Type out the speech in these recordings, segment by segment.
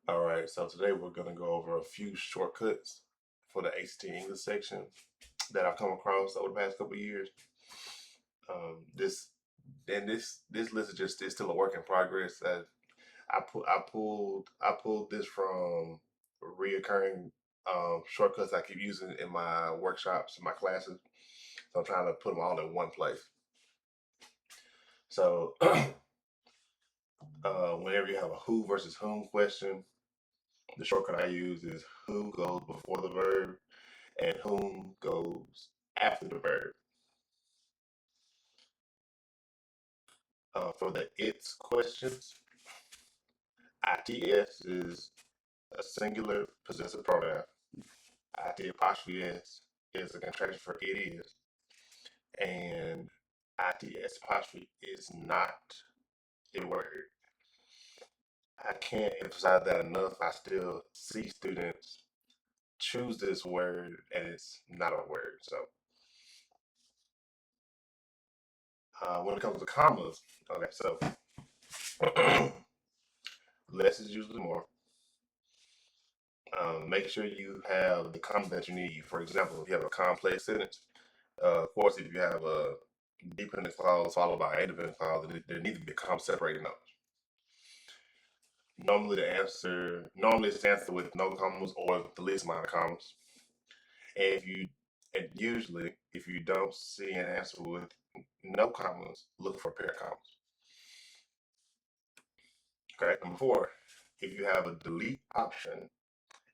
All right, so today we're going to go over a few shortcuts for the ACT English section that I've come across over the past couple of years. This list is still a work in progress. I pulled this from reoccurring shortcuts I keep using in my workshops, my classes. So I'm trying to put them all in one place. So whenever you have a who versus whom question, the shortcut I use is who goes before the verb and whom goes after the verb. For the it's questions, ITS is a singular possessive pronoun. IT apostrophe S is a contraction for it is. And ITS apostrophe is not a word. I can't emphasize that enough. I still see students choose this word and it's not a word. So when it comes to commas, okay, so less is usually more. Make sure you have the commas that you need. For example, if you have a complex sentence, of course, if you have a dependent clause followed by a dependent clause, there needs to be a comma separating those. Normally it's answered with no commas or the least amount of commas. And usually, if you don't see an answer with no commas, look for a pair of commas. Okay, number 4, if you have a delete option,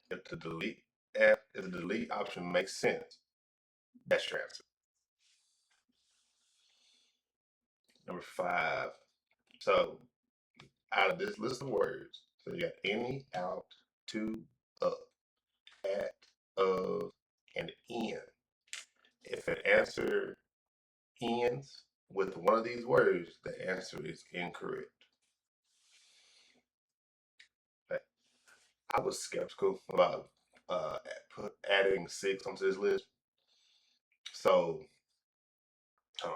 if the delete option makes sense, that's your answer. Number 5. So out of this list of words, so you got any, out, to, up, at, of, and in. If an answer ends with one of these words, the answer is incorrect. I was skeptical about adding 6 onto this list. So,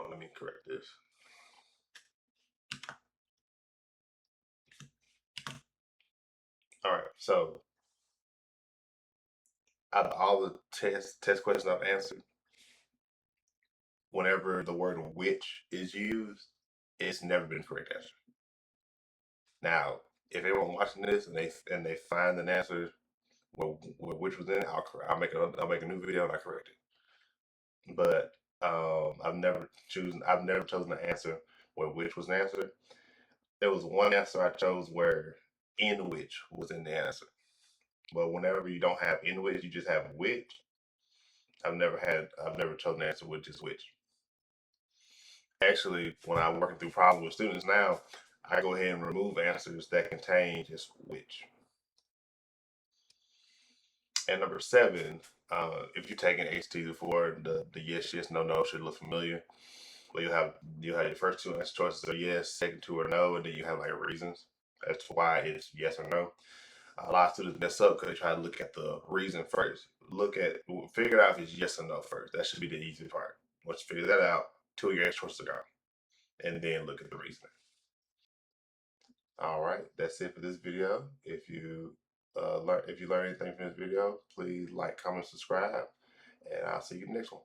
let me correct this. All right, so out of all the test questions I've answered, whenever the word which is used, it's never been correct answer. Now, if anyone watching this and they find an answer where which was in it, I'll make a new video and I correct it. But I've never chosen the answer where which was an answer. There was one answer I chose where in which was in the answer. But whenever you don't have in which, you just have which. I've never chosen the answer with just which. Actually, when I'm working through problems with students now, I go ahead and remove answers that contain just which. And number 7, if you're taking HT before, the yes, yes, no, no should look familiar. Well, you have your first 2 answer choices are yes, second 2 are no, and then you have like reasons as to why it's yes or no. A lot of students mess up because they try to look at the reason first. Figure out if it's yes or no first. That should be the easy part. Once you figure that out, 2 of your answer choices are gone, and then look at the reasoning. All right, that's it for this video. If you learn anything from this video, please like, comment, subscribe, and I'll see you in the next one.